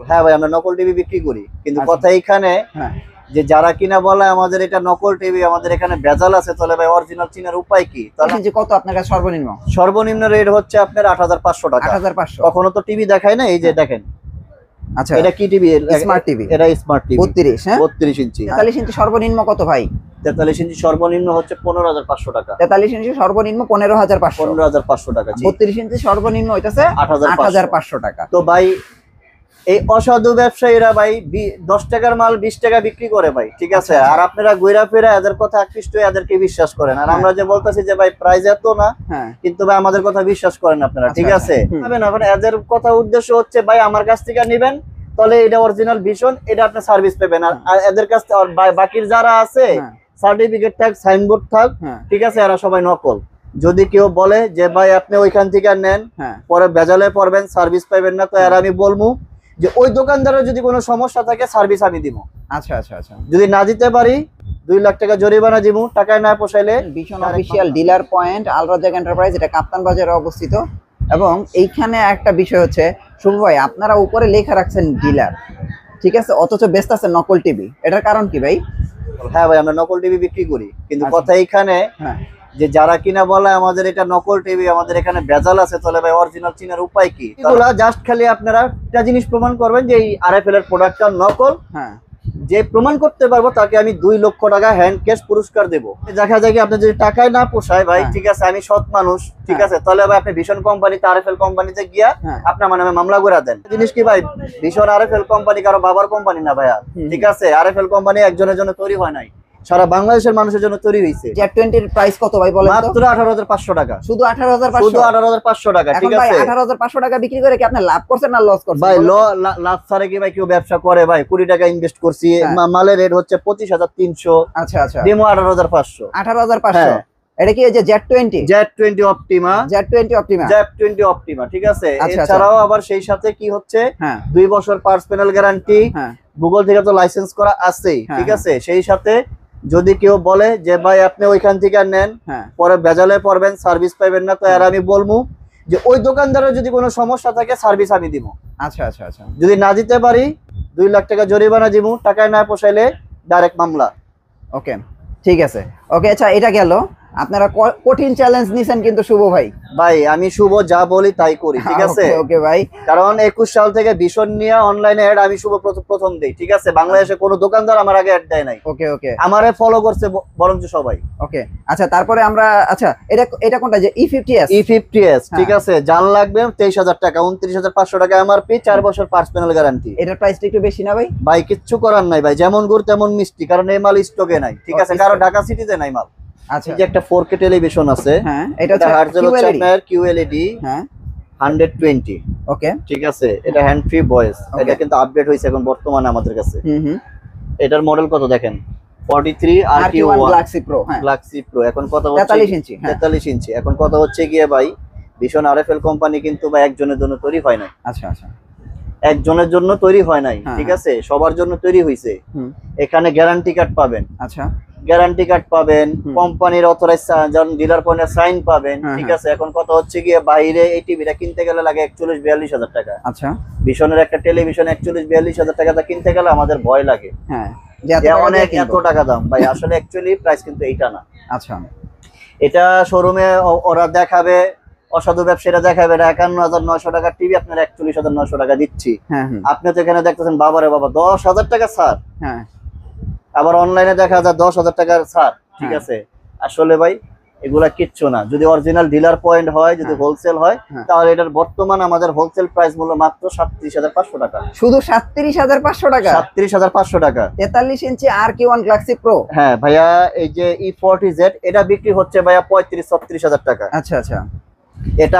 হ্যাঁ ভাই, আমরা নকল টিভি বিক্রি করি, কিন্তু কথা এইখানে হ্যাঁ, যে যারা কিনা বলে আমাদের এটা নকল টিভি, আমাদের এখানে ভেজাল আছে, তাহলে ভাই অরিজিনাল চিনার উপায় কি? তাহলে কত আপনার কাছে সর্বনিম্ন? সর্বনিম্ন রেট হচ্ছে আপনার 8,500 টাকা। 8,500। কখনো তো টিভি দেখায় না, এই যে দেখেন। আচ্ছা, এটা কি টিভি? Smart TV. এটা স্মার্ট টিভি 32, হ্যাঁ 32 ইঞ্চি। 43 ইঞ্চি সর্বনিম্ন কত ভাই? 43 ইঞ্চি সর্বনিম্ন হচ্ছে 15,500 টাকা। 43 ইঞ্চি সর্বনিম্ন 15,500। 15,500 টাকা। 32 ইঞ্চি সর্বনিম্ন হইতাছে 8,500 টাকা। তো ভাই এই অসাধু ব্যবসায়ীরা ভাই 10 টাকার মাল 20 টাকা বিক্রি করে ভাই, ঠিক আছে। আর আপনারা ঘুরা ফিরা এদের কথা আকৃষ্ট হয়ে এদেরকে বিশ্বাস করেন। আর আমরা যে বলতেছি যে ভাই প্রাইস এত না, কিন্তু ভাই আমাদের কথা বিশ্বাস করেন আপনারা, ঠিক আছে। এদের কথা উদ্দেশ্য হচ্ছে ভাই আমার কাছ থেকে নেবেন, তাহলে এটা অরিজিনাল ভিশন, এটা আপনি সার্ভিস পাবেন। আর এদের কাছ থেকে বাকির যারা আছে সার্টিফিকেট থাক, সাইনবোর্ড থাক, ঠিক আছে, এরা সবাই নকল। যদি কেউ বলে যে ভাই আপনি ওইখান থেকে নেন, পরে ভেজালে পড়বেন, সার্ভিস পাইবেন না, তো এর আমি বলবো যে ওই দোকানদারের যদি কোনো সমস্যা থাকে সার্ভিস আমি দিব। আচ্ছা আচ্ছা আচ্ছা, যদি না দিতে পারি 2 লাখ টাকা জরিমানা দিব, টাকায় না পোষাইলে। Vision official dealer point, Alrazak enterprise, এটা কাপ্তান বাজারে অবস্থিত। এবং এইখানে একটা বিষয় হচ্ছে শুভ ভাই, আপনারা উপরে লেখা রাখছেন ডিলার, ঠিক আছে, অথচ বেস্ট আছে নকল টিভি, এটার কারণ কি ভাই? হ্যাঁ ভাই, আমরা নকল টিভি বিক্রি করি, কিন্তু কথা এইখানে যে যারা কিনা বলে আমাদের এটা নকল টিভি, আমাদের এখানে ভেজাল আছে, তাহলে ভাই অরিজিনাল চিনার উপায় কি? এগুলা জাস্ট খালি আপনারা একটা জিনিস প্রমাণ করবেন যে এই আরএফএল এর প্রোডাক্টটা নকল। যে প্রমাণ করতে পারবো তাকে আমি 2 লক্ষ টাকা হ্যান্ড ক্যাশ পুরস্কার দেবো। দেখা যায় কি আপনার যদি টাকায় না পোষায় ভাই, ঠিক আছে, আমি সৎ মানুষ, ঠিক আছে, তাহলে ভাই আপনি ভীষণ কোম্পানিতে আরএফএল কোম্পানিতে গিয়া আপনার মানে মামলা করে দেন। জিনিস কি ভাই, ভীষণ আরএফএল কোম্পানি কারো বাবার কোম্পানি না ভাইয়া, ঠিক আছে। আরএফএল কোম্পানি একজনের জন্য তৈরি হয় নাই, সারা বাংলাদেশের মানুষের জন্য তৈরি হয়েছে। Z20 এর প্রাইস কত ভাই বলেন? মাত্র 18,500 টাকা। শুধু 18,500? শুধু 18,500 টাকা, ঠিক আছে। 18,500 টাকা বিক্রি করে কি আপনি লাভ করছেন না লস করছেন? ভাই লাভ ছাড়া কি ভাই কেউ ব্যবসা করে? ভাই 20 টাকা ইনভেস্ট করছি, মালের রেট হচ্ছে 25,300। আচ্ছা আচ্ছা, দেমো 18,500। 18,500। এটা কি এই যে Z20 অপটিমা, Z20 অপটিমা, ঠিক আছে। এছাড়াও আবার সেই সাথে কি হচ্ছে 2 বছর পার্সোনাল গ্যারান্টি, গুগল থেকে তো লাইসেন্স করা আছেই, ঠিক আছে। সেই সাথে যদি কেউ বলে যে ভাই আপনি ওইখান থেকে নেন, পরে ভেজালে পড়বেন, সার্ভিস পাইবেন না, তো এর আমি বলবো যে ওই দোকানদারের যদি কোনো সমস্যা থাকে সার্ভিস আমি দিব। আচ্ছা আচ্ছা আচ্ছা, যদি না দিতে পারি 2 লাখ টাকা জরিমানা দিব, টাকায় না পোষাইলে ডাইরেক্ট মামলা। ওকে, ঠিক আছে। ওকে, আচ্ছা, এটা গেল। আপনারা কঠিন চ্যালেঞ্জ নিছেন কিন্তু শুভ ভাই। ভাই আমি শুভ যা বলি তাই করি, ঠিক আছে। ওকে ভাই, কারণ 21 সাল থেকে ভীষণ নিয়ে অনলাইনে অ্যাড আমি শুভ প্রথম দেই, ঠিক আছে। বাংলাদেশে কোনো দোকানদার আমার আগে অ্যাড দেয় নাই। ওকে ওকে, আমারে ফলো করছে বরঞ্চ সবাই। ওকে, আচ্ছা, তারপরে আমরা, আচ্ছা, এটা কোনটা যে E50s, ঠিক আছে। জান লাগবে 23,000 টাকা, 29,500 টাকা এমআরপি, 4 বছর পার্সোনাল গ্যারান্টি। এটার প্রাইসটা একটু বেশি না ভাই? ভাই কিচ্ছু করার নাই ভাই, যেমন গুড় তেমন মিষ্টি, কারণ এই মাল স্টকে নাই, ঠিক আছে। কারণ ঢাকা সিটিতে নাই মাল। আচ্ছা, এই যে একটা 4K টেলিভিশন আছে, হ্যাঁ, এটা হচ্ছে আপনার QLED, হ্যাঁ 120। ওকে, ঠিক আছে। এটা হ্যান্ড ফ্রি ভয়েস, এটা কিন্তু আপডেট হইছে এখন বর্তমানে আমাদের কাছে। এটার মডেল কত দেখেন, 43 RQ1 গ্যালাক্সি প্রো। হ্যাঁ, গ্যালাক্সি প্রো। এখন কথা হচ্ছে 43 ইঞ্চি। 43 ইঞ্চি। এখন কথা হচ্ছে গিয়ে ভাই, ভীষণ আরএফএল কোম্পানি কিন্তু ভাই একজনের জন্য তৈরি হয় নাই। আচ্ছা আচ্ছা, একজনের জন্য তৈরি হয় নাই, ঠিক আছে, সবার জন্য তৈরি হইছে। এখানে গ্যারান্টি কার্ড পাবেন, আচ্ছা, গ্যারান্টি কার্ড পাবেন, কোম্পানির অথরাইজ ডিলার পয়েন্টের সাইন পাবেন, ঠিক আছে। এখন কথা হচ্ছে গিয়ে বাইরে এই টিভিটা কিনতে গেলে লাগে 41-42 টাকা। আচ্ছা, ভীষণের একটা টেলিভিশন 41-42 টাকাটা কিনতে গেলে আমাদের ভয় লাগে, হ্যাঁ, অনেক এত টাকা দাম ভাই। আসলে অ্যাকচুয়ালি প্রাইস কিন্তু এইটা না। আচ্ছা, এটা শোরুমে ওরা দেখাবে, অসাধু ব্যবসায়ীরা দেখাবে 51,900 টাকার টিভি আপনারা 41,900 টাকা দিচ্ছি। আপনি তো এখানে দেখতেছেন বাবারে বাবা 10,000 টাকা ছাড়, হ্যাঁ, আবার অনলাইনে দেখা যায় 10,000 টাকার ছাড়, ঠিক আছে। আসলে ভাই এগুলা কিচ্ছু না। যদি অরিজিনাল ডিলার পয়েন্ট হয়, যদি হোলসেল হয়, তাহলে এটার বর্তমান আমাদের হোলসেল প্রাইস মূল্য মাত্র 37,500 টাকা। শুধু 37,500 টাকা? 37,500 টাকা। 43 ইঞ্চি RQ1 গ্যালাক্সি প্রো। হ্যাঁ ভাইয়া, এই যে E40Z এটা বিক্রি হচ্ছে ভাইয়া 35-36,000 টাকা। আচ্ছা আচ্ছা, এটা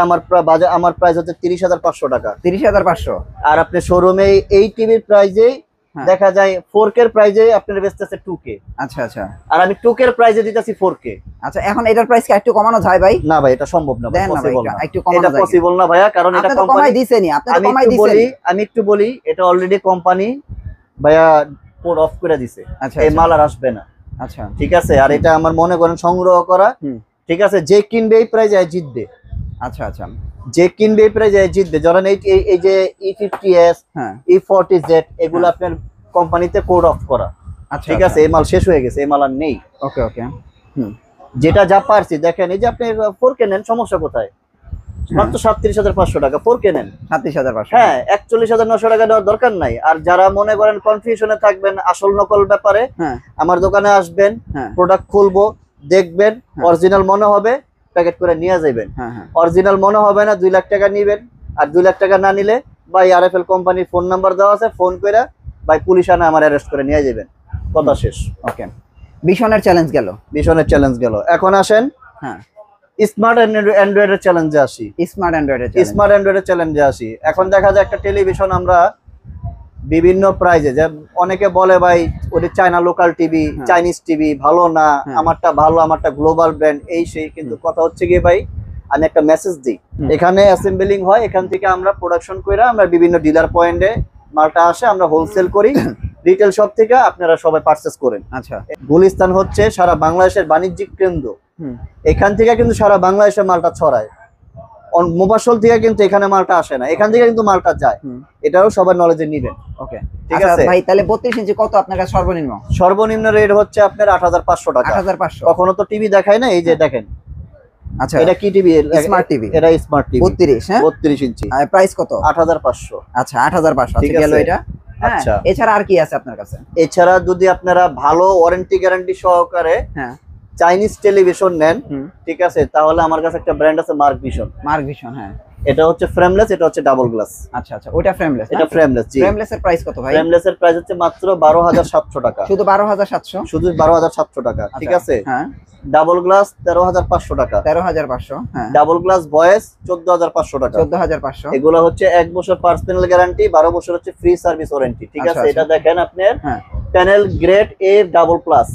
আমার প্রাইস হচ্ছে 30,500 টাকা। 30,500। আর আপনি শোরুমে এই টিভির প্রাইজেই দেখা যায় 4K এর প্রাইজে আপনার বেচতেছে 2K। আচ্ছা আচ্ছা, আর আমি 2K এর প্রাইজে দিতেছি 4K। আচ্ছা, এখন এটার প্রাইস কি একটু কমানো যায় ভাই? না ভাই, এটা সম্ভব না, পসিবল না। একটু কমানো যায়? এটা পসিবল না ভাইয়া, কারণ এটা কোম্পানি কমাই দিছেনি, আপনি তো কমাই দিছেন। আমি একটু বলি, এটা অলরেডি কোম্পানি ভাইয়া পোর্ট অফ করে দিছে। এই মাল আর আসবে না। আচ্ছা, ঠিক আছে। আর এটা আমার মনে করেন সংগ্রহ করা, ঠিক আছে, যে কিনবে এই প্রাইজে জিতবে। আচ্ছা আচ্ছা, যে কিনবে এই প্রাইজে জিতবে। ধরেন এই যে E50s E40Z এগুলো আপনার কোম্পানিতে কোড অফ করা, ঠিক আছে, এই মাল শেষ হয়ে গেছে, এই মাল আর নেই। ওকে ওকে, যেটা যা পারছি দেখেন, এই যে আপনি 4K নেন, সমস্যা কোথায়? মাত্র 37,500 টাকা 4K নেন। 37,500, হ্যাঁ, 41,900 টাকা দেওয়ার দরকার নাই। আর যারা মনে করেন কনফিউশনে থাকবেন আসল নকল ব্যাপারে, আমার দোকানে আসবেন, প্রোডাক্ট খুলবো, দেখবেন, অরিজিনাল মনে হবে প্যাকেট করে নিয়ে যাবেন। অরিজিনাল মনে হবে না 2 লাখ টাকা নিবেন, আর 2 লাখ টাকা না নিলে ভাই RFL কোম্পানির ফোন নাম্বার দেওয়া আছে, ফোন করে ভাই পুলিশ আনা আমার অ্যারেস্ট করে নিয়ে যাবেন, কথা শেষ। ওকে, বিশনের চ্যালেঞ্জ গেল, বিশনের চ্যালেঞ্জ গেল। এখন আসেন স্মার্ট অ্যান্ড্রয়েডের চ্যালেঞ্জে আসি। স্মার্ট অ্যান্ড্রয়েডের চ্যালেঞ্জে আসি। এখন দেখা যায় একটা টেলিভিশন আমরা বিভিন্ন প্রাইজে, যে অনেকে বলে ভাই ওটা China local TV, Chinese TV ভালো না, আমারটা ভালো, আমারটা গ্লোবাল ব্র্যান্ড, এই সেই। কিন্তু কথা হচ্ছে গিয়ে ভাই, আমি একটা মেসেজ দিই, এখানে অ্যাসেম্বলিং হয়, এখান থেকে আমরা প্রোডাকশন করে আমরা বিভিন্ন ডিলার পয়েন্টে মালটা আসে, আমরা হোলসেল করি, রিটেল শপ থেকে আপনারা সবাই পারচেজ করেন। আচ্ছা, গুলিস্তান হচ্ছে সারা বাংলাদেশের বাণিজ্যিক কেন্দ্র, এখান থেকে কিন্তু সারা বাংলাদেশে মালটা ছড়ায়। মোবাসল থেকে কিন্তু এখানে মালটা আসে না, এখান থেকে কিন্তু মালটা যায়, এটাও সবার নলেজে নিবেন। ওকে, ঠিক আছে ভাই। তাহলে 32 ইঞ্চি কত আপনার কাছে সর্বনিম্ন? সর্বনিম্ন রেট হচ্ছে আপনার 8,500 টাকা। 8,500। কখনো তো টিভি দেখায় না, এই যে দেখেন। আচ্ছা, এটা কি টিভি? Smart TV. এটা স্মার্ট টিভি 32, হ্যাঁ 32 ইঞ্চি। প্রাইস কত? 8,500। আচ্ছা, 8,500 ঠিক গেল আছে। এটা। আচ্ছা, এছাড়া আর কি আছে আপনার কাছে? এছাড়া যদি আপনারা ভালো ওয়ারেন্টি গ্যারান্টি সহকারে চাইনিজ টেলিভিশন নেন, ঠিক আছে, তাহলে আমার কাছে একটা ব্র্যান্ড আছে, মার্ক ভিশন। মার্ক ভিশন, হ্যাঁ। এটা হচ্ছে ফ্রেমলেস, এটা হচ্ছে ডাবল গ্লাস। আচ্ছা আচ্ছা, ওটা ফ্রেমলেস। এটা ফ্রেমলেস। জি, ফ্রেমলেস এর প্রাইস কত ভাই? ফ্রেমলেস এর প্রাইস হচ্ছে মাত্র 12,700 টাকা। শুধু 12,700? শুধু 12,700 টাকা, ঠিক আছে। হ্যাঁ। ডাবল গ্লাস 13,500 টাকা। 13,500, হ্যাঁ। ডাবল গ্লাস ভয়েস 14,500 টাকা। 14,500। এগুলো হচ্ছে 1 বছর পার্সোনাল গ্যারান্টি, 12 বছর হচ্ছে ফ্রি সার্ভিস ওয়ারেন্টি, ঠিক আছে। এটা দেখেন আপনার panel grade A double plus,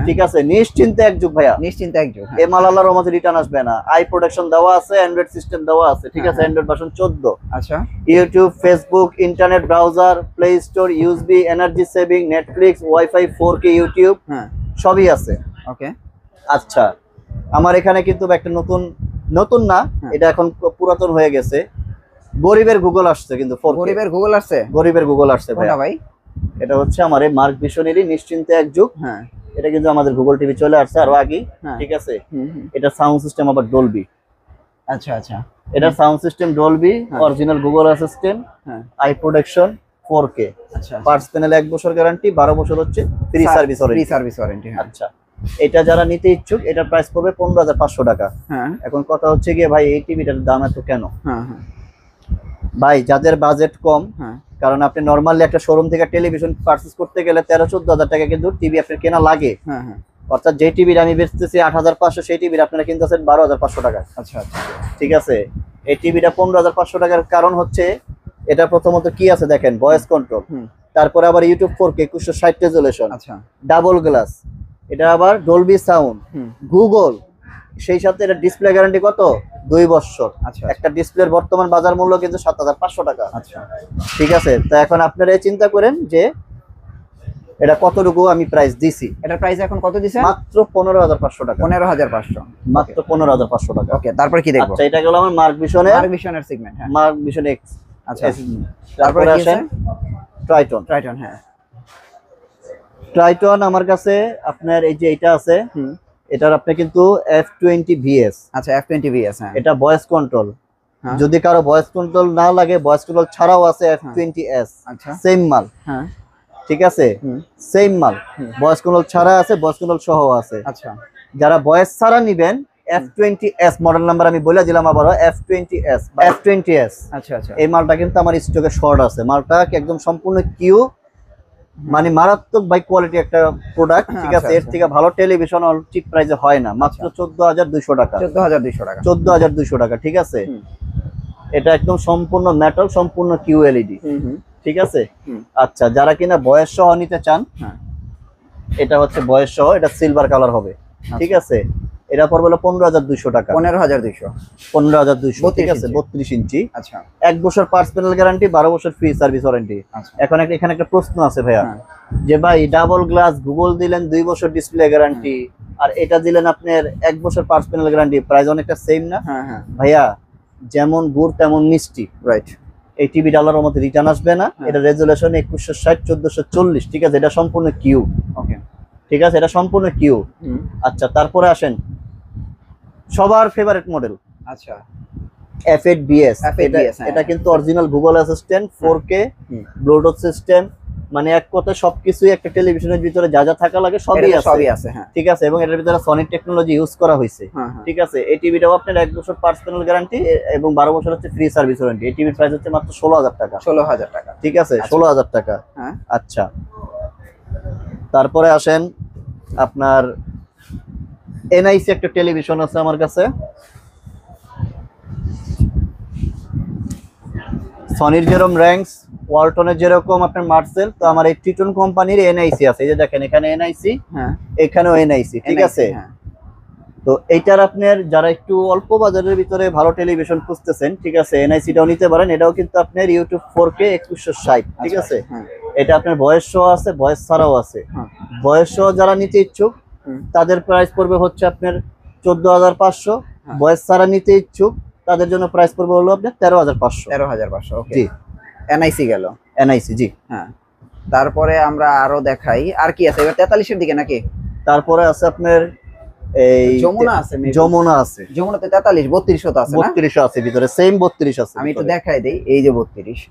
ঠিক আছে, নিশ্চিন্তে এক যুগ ভাইয়া, নিশ্চিন্তে এক যুগ। এই মাল আল্লাহর রহমতে রিটার্ন আসবে না। আই প্রোটেকশন দেওয়া আছে, অ্যান্ড্রয়েড সিস্টেম দেওয়া আছে, ঠিক আছে, অ্যান্ড্রয়েড ভার্সন 14। আচ্ছা, YouTube, Facebook, internet browser, play store, USB, energy saving, Netflix, wifi, 4K YouTube সবই আছে। ওকে, আচ্ছা, আমার এখানে কিন্তু একটা নতুন না, এটা এখন পুরাতন হয়ে গেছে, গরিবের গুগল আসছে কিন্তু 4K। গরিবের গুগল আসছে? গরিবের গুগল আসছে ভাই। এটা হচ্ছে আমার এই মার্ক ভিশনেরই নিশ্চিন্তে এক যুগ। এটা কিন্তু আমাদের গুগল টিভি চলে আসছে আরো আগে, ঠিক আছে। এটা সাউন্ড সিস্টেম আবার ডলবি। আচ্ছা আচ্ছা, এটা sound system Dolby, original Google assistant, I protection 4K। আচ্ছা, পার্টস প্যানেল 1 বছর গ্যারান্টি, 12 বছর হচ্ছে free service warranty. Free service warranty. আচ্ছা, এটা যারা নিতে ইচ্ছুক, এটা প্রাইস পড়বে 15,500 টাকা। এখন কথা হচ্ছে গিয়ে ভাই, এই টিভিটার দাম এত কেন? ভাই, যাদের বাজেট কম, কারণ আপনি নরমালি একটা শোরুম থেকে টেলিভিশন পারচেজ করতে গেলে 13-14 টাকা কিন্তু টিভি আপনার কেনা লাগে। অর্থাৎ যে টিভির আমি বেচতেছি 8,500, সেই টিভির আপনারা কিনতেছেন 12,500 টাকা। আচ্ছা আচ্ছা, ঠিক আছে। এই টিভিটা 15,500 টাকার কারণ হচ্ছে এটা প্রথমত কি আছে দেখেন, ভয়েস কন্ট্রোল, তারপরে আবার YouTube 4K 2160 resolution, double glass, এটা আবার ডলবি সাউন্ড, গুগল, সেই সাথে এটা ডিসপ্লে গ্যারান্টি কত? 2 বছর। একটা ডিসপ্লের বর্তমান বাজার মূল্য কিন্তু 7,500 টাকা। আচ্ছা, ঠিক আছে। তো এখন আপনারা চিন্তা করেন যে এটা কতটুকু আমি প্রাইস দিছি। এটার প্রাইস এখন কত দিছেন? মাত্র 15,500 টাকা। 15,500, মাত্র 15,500 টাকা। ওকে, তারপর কি দেখব? আচ্ছা, এটা গেল আমার মার্ক ভিশনের সেগমেন্ট। হ্যাঁ, মার্ক ভিশন এক্স। আচ্ছা, তারপরে আসেন ট্রাইটন। হ্যাঁ, ট্রাইটন আমার কাছে আপনার এই যে এটা আছে, এটার আপনি কিন্তু F20VS। আচ্ছা, F20VS, হ্যাঁ। এটা ভয়েস কন্ট্রোল, যদি কারো ভয়েস কন্ট্রোল না লাগে, ভয়েস কন্ট্রোল ছাড়াও আছে F20S। আচ্ছা, সেম মাল, হ্যাঁ, ঠিক আছে, সেম মাল, ভয়েস কন্ট্রোল ছাড়া আছে, ভয়েস কন্ট্রোল সহ আছে। আচ্ছা, যারা ভয়েস ছাড়া নিবেন, F20S মডেল নাম্বার আমি বলে দিলাম আবারও, F20S। আচ্ছা আচ্ছা, এই মালটা কিন্তু আমার স্টকে শর্ট আছে। মালটা একদম সম্পূর্ণ কিউ, মানে মারাত্মক বাই কোয়ালিটি একটা প্রোডাক্ট, ঠিক আছে। এর থেকে ভালো টেলিভিশন চিপ প্রাইসে হয় না। মাত্র 14,200 টাকা। 14,200 টাকা, ঠিক আছে। এটা একদম সম্পূর্ণ মেটাল, সম্পূর্ণ কিউ এলইডি, ঠিক আছে। আচ্ছা, যারা কিনা বয়স সহ নিতে চান, এটা হচ্ছে বয়স সহ, এটা সিলভার কালার হবে, ঠিক আছে। এটা পড়বে 15,200 টাকা। 15,200, ঠিক আছে, 32 ইঞ্চি। আচ্ছা, 1 বছর পার্টস প্যানেল গ্যারান্টি, 12 বছর ফ্রি সার্ভিস ওয়ারেন্টি। এখন এখানে একটা প্রশ্ন আছে ভাইয়া, যে ভাই ডাবল গ্লাস গুগল দিলেন 2 বছর ডিসপ্লে গ্যারান্টি, আর এটা দিলেন আপনার 1 বছর পার্টস প্যানেল গ্যারান্টি, প্রাইস অনেকটা সেম না? ভাইয়া, যেমন গুড় তেমন মিষ্টি। রাইট। এই টিভি ডালার মধ্যে রিটার্ন আসবে না। এটা রেজুলেশন 2160 1440, ঠিক আছে, এটা সম্পূর্ণ কিউ। ওকে, ঠিক আছে, এটা সম্পূর্ণ কিউ। আচ্ছা, তারপরে আসেন সবার ফেভারিট মডেল। আচ্ছা, F8BS। F8BS, এটা কিন্তু original Google assistant, 4K Bluetooth system, মানে এক কথায় সবকিছুই একটা টেলিভিশনের ভিতরে যা যা থাকা লাগে সবই আছে। হ্যাঁ, ঠিক আছে, এবং এটার ভিতরে সনি টেকনোলজি ইউজ করা হয়েছে। ঠিক আছে, এই টিভিটাও আপনার 1 বছর পার্সোনাল গ্যারান্টি এবং 12 বছর হচ্ছে ফ্রি সার্ভিস ওয়ারেন্টি। এই টিভির প্রাইস হচ্ছে মাত্র 16,000 টাকা। 16,000 টাকা। ঠিক আছে, 16,000 টাকা। হ্যাঁ, আচ্ছা, তারপরে আসেন আপনার এনআইসি একটা টেলিভিশন আছে আমার কাছে, সনির যেরকম র্যাঙ্কস, ওয়ালটনের যেরকম আপনার মার্সেল, তো আমার এই টিটন কোম্পানির এনআইসি আছে। এই যে দেখেন, এখানে এনআইসি, এখানেও এনআইসি। ঠিক আছে, তো এইটার আপনার যারা একটু অল্প বাজারের ভিতরে ভালো টেলিভিশন খুঁজতেছেন, ঠিক আছে, এনআইসিটাও নিতে পারেন। এটাও কিন্তু আপনার ইউটিউব 4K 2160। ঠিক আছে, এটা আপনার ভয়েস শো আছে, ভয়েস ছাড়াও আছে। ভয়েস শো যারা নিতে ইচ্ছুক তাদের প্রাইস পড়বে হচ্ছে আপনার 14,500। ভয়েস ছাড়া নিতে ইচ্ছুক তাদের জন্য প্রাইস পড়বে হলো আপনার 13,500। 13,500। ওকে, জি, এনআইসি গেল। এনআইসি, জি। হ্যাঁ, তারপরে আমরা আরো দেখাই আর কি আছে এবার 43 এর দিকে নাকি? তারপরে আছে আপনার এই যমুনা আছে, যমুনা আছে। যমুনাতে 43 32 তো আছে না? 32 আছে ভিতরে, সেম 32 আছে। আমি একটু দেখাই দেই, এই যে 32।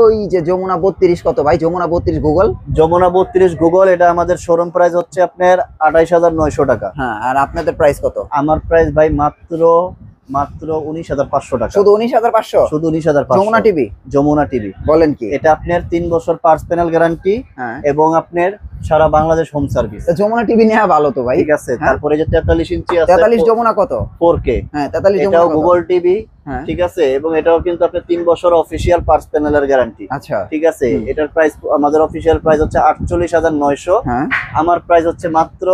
ওই যে যমুনা 32 কত ভাই? যমুনা 32 গুগল, যমুনা 32 গুগল, এটা আমাদের শোরুম প্রাইস হচ্ছে আপনার 28,900 টাকা। হ্যাঁ, আর আপনাদের প্রাইস কত? আমার প্রাইস ভাই মাত্র 19,500 টাকা। শুধু 19,500? শুধু 19,500। যমুনা টিভি? যমুনা টিভি। বলেন কি? এটা আপনার 3 বছর পার্স প্যানেল গ্যারান্টি এবং আপনার সারা Bangladesh home service. Jamuna TV নেওয়া ভালো তো ভাই। ঠিক আছে, তারপরে যে 43 ইঞ্চি আছে, 43 যমুনা কত? 4K। হ্যাঁ, 43 এটাও যমুনা গুগল টিভি। ঠিক আছে, এবং এটাও কিন্তু আপনার 3 বছর অফিশিয়াল পার্স প্যানেলের গ্যারান্টি। আচ্ছা, ঠিক আছে, এটার প্রাইস আমাদের অফিশিয়াল প্রাইস হচ্ছে 48,900। আমার প্রাইস হচ্ছে মাত্র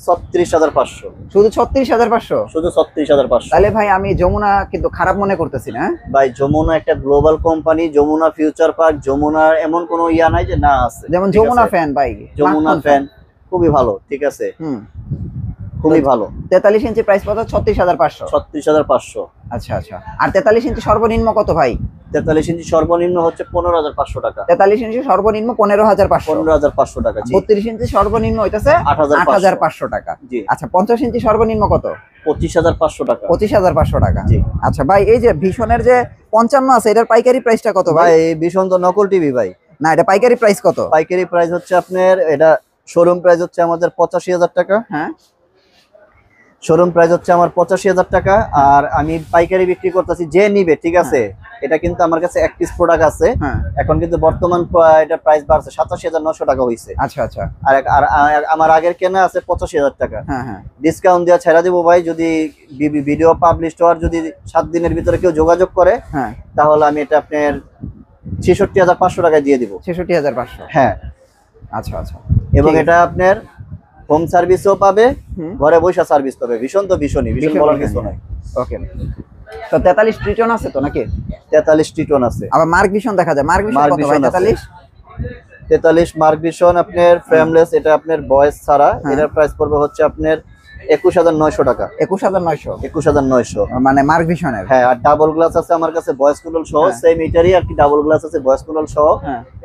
36,500। শুধু 36,500? শুধু 36,500। তাহলে ভাই আমি যমুনা কিন্তু খারাপ মনে করতেছি না। ভাই যমুনা একটা global company, Jamuna future park, যমুনার এমন কোনো ইয়া নাই যে না আছে। যেমন যমুনা ফ্যান ভাই, যমুনা ফ্যান খুবই ভালো। ঠিক আছে, খুবই ভালো। 43 ইঞ্চি প্রাইস কত? 36,500। 36,500। আচ্ছা আচ্ছা, আর 43 ইঞ্চি সর্বনিম্ন কত ভাই? 43 ইঞ্চি সর্বনিম্ন হচ্ছে 15,500 টাকা। 43 ইঞ্চি সর্বনিম্ন 15,500। 15,500 টাকা। 32 ইঞ্চি সর্বনিম্ন হইতাছে 8,500 টাকা। জি। আচ্ছা, 50 ইঞ্চি সর্বনিম্ন কত? 25,500 টাকা। 25,500 টাকা। জি। আচ্ছা ভাই, এই যে ভীষণের যে 55 আছে, এটার পাইকারি প্রাইসটা কত ভাই? ভাই এই ভীষণ তো নকল টিভি ভাই। না, এটা পাইকারি প্রাইস কত? পাইকারি প্রাইস হচ্ছে আপনার, এটা শোরুম প্রাইস হচ্ছে আমাদের 85,000 টাকা। হ্যাঁ, শোরুম প্রাইস হচ্ছে আমার 85,000 টাকা, আর আমি পাইকারি বিক্রি করতেছি যে নিবে। ঠিক আছে, এটা কিন্তু আমার কাছে এক পিস প্রোডাক্ট আছে। এখন কিন্তু বর্তমান এটা প্রাইস বাড়ছে, 87,900 টাকা হইছে। আচ্ছা আচ্ছা, আর আমার আগের কেনা আছে 85,000 টাকা। হ্যাঁ হ্যাঁ, ডিসকাউন্ট দেওয়া ছেড়ে দেবো ভাই। যদি ভিডিও পাবলিশ হওয়ার যদি 7 দিনের ভিতরে কেউ যোগাযোগ করে, তাহলে আমি এটা আপনার 66,500 টাকায় দিয়ে দিব। 66,500? হ্যাঁ। আচ্ছা আচ্ছা, এবং এটা আপনার হোম সার্ভিসও পাবে, ঘরে বসে সার্ভিস পাবে। ভীষণ তো ভীষণই, ভীষণ বলার কিছু নাই। ওকে, তো 43 ট্রিটন আছে তো নাকি? 43 ট্রিটন আছে। আবার মার্ক ভিশন দেখা যায়। মার্ক ভিশন কত ভাই? 43 মার্ক ভিশন আপনার ফ্রেমলেস, এটা আপনার ভয়েস ছাড়া। এটার প্রাইস পড়বে হচ্ছে আপনার 21,900 টাকা। 21,900? 21,900 মানে মার্ক ভিশনের। হ্যাঁ, আর ডাবল গ্লাস আছে আমার কাছে ভয়েস কন্ট্রোল সহ, সেম এটারই আর কি ডাবল গ্লাস আছে ভয়েস কন্ট্রোল সহ।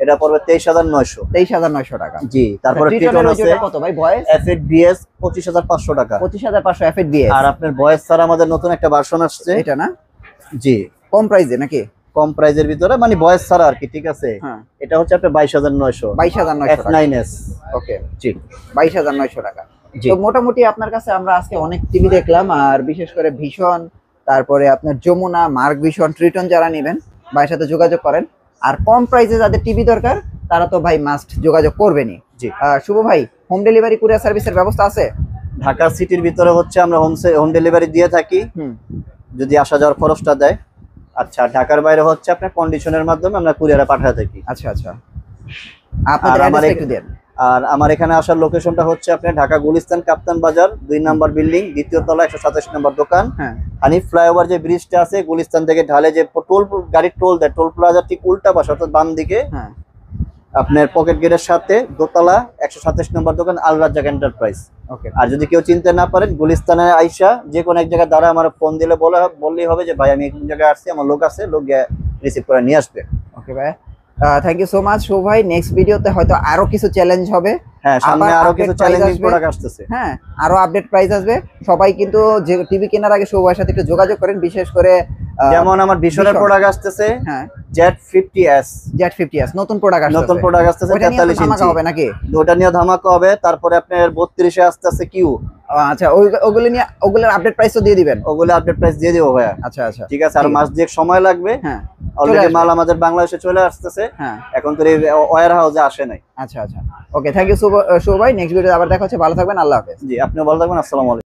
এটা পড়বে 23,900। 23,900 টাকা। জি। তারপরে ট্রিটন আছে কত ভাই? ভয়েস F8BS 25,500 টাকা। 25,500 F8BS। আর আপনার ভয়েস ছাড়া আমাদের নতুন একটা ভার্সন আসছে, এটা না? জি। কম প্রাইসে নাকি? কম প্রাইজের ভিতরে, মানে ভয়েস ছাড়া আর কি। ঠিক আছে, এটা হচ্ছে আপনার 22,900। 22,900 F9s। ওকে, জি, 22,900 টাকা। তো মোটামুটি আপনার কাছে আমরা আজকে অনেক টিভি দেখলাম, আর বিশেষ করে ভীষণ, তারপরে আপনার যমুনা, মার্ক ভিশন, ট্রিটন যারা নেবেন ভাইয়ের সাথে যোগাযোগ করেন। আর কম প্রাইসে যাদের টিভি দরকার তারা তো ভাই মাস্ট যোগাযোগ করবেনই। জি। শুভ ভাই, হোম ডেলিভারি কুরিয়ার সার্ভিসের ব্যবস্থা আছে? ঢাকা সিটির ভিতরে হচ্ছে আমরা হোম ডেলিভারি দিয়ে থাকি, যদি আসা যাওয়ার খরচটা দেয়। আচ্ছা, ঢাকার বাইরে হচ্ছে আপনার কন্ডিশনের মাধ্যমে আমরা কুরিয়ারে পাঠাতে থাকি। আচ্ছা আচ্ছা, আপনাদের অ্যাড্রেসটা একটু দেন। আর আমার এখানে আসার লোকেশনটা হচ্ছে আপনার ঢাকা গুলিস্তান কাপ্তান বাজার 2 নম্বর বিল্ডিং, দ্বিতীয় তলা, 127 নম্বর দোকান। হানিফ ফ্লাইওভার যে ব্রিজটা আছে গুলিস্তান থেকে ঢালে, যে টোল গাড়ির টোল দেয়, টোল প্লাজার ঠিক উল্টা পাশে অর্থাৎ বাম দিকে আপনার পকেট গেটের সাথে দোতলা, 127 নম্বর দোকান, আল রাজ্জাক এন্টারপ্রাইজ। ওকে আর যদি কেউ চিনতে না পারেন, গুলিস্তানে আইসা যে কোনো এক জায়গায় দ্বারা আমার ফোন দিলে বললেই হবে যে ভাই আমি কোন জায়গায় আসছি, আমার লোক আছে, লোক গিয়ে রিসিভ করে নিয়ে আসবে। ওকে ভাই, থ্যাংক ইউ সো মাচ শুভ ভাই। নেক্সট ভিডিওতে হয়তো আরো কিছু চ্যালেঞ্জ হবে। হ্যাঁ, সামনে আরো কিছু চ্যালেঞ্জিং প্রোডাক্ট আসতেছে। হ্যাঁ, আরো আপডেট প্রাইস আসবে। সবাই কিন্তু যে টিভি কেনার আগে শুভ ভাইয়ের সাথে একটু যোগাযোগ করেন, বিশেষ করে যেমন আমার ভিশনের প্রোডাক্ট আসতেছে। হ্যাঁ, Z50s নতুন প্রোডাক্ট আসতেছে 43 ইঞ্চি হবে নাকি? ওটা নিয়ে ধামাকা হবে। তারপরে আপনার 32 এ আসতেছে কিউ। আচ্ছা, ওগুলোর আপডেট প্রাইস তো দিয়ে দিবেন? ওগুলো আপডেট প্রাইস দিয়ে দেবো ভাইয়া। আচ্ছা, ঠিক আছে, আর মাস দুয়েক সময় লাগবে। হ্যাঁ, অলরেডি মাল আমাদের বাংলাদেশে চলে আসতেছে। হ্যাঁ, এখন তো ওয়্যার হাউসে আসে নাই। আচ্ছা, ওকে, থ্যাংক ইউ শুভ ভাই। নেক্সট ভিডিওতে আবার দেখা হচ্ছে। ভালো থাকবেন, আল্লাহ হাফেজ। জি, আপনিও ভালো থাকবেন। আসসালামু আলাইকুম।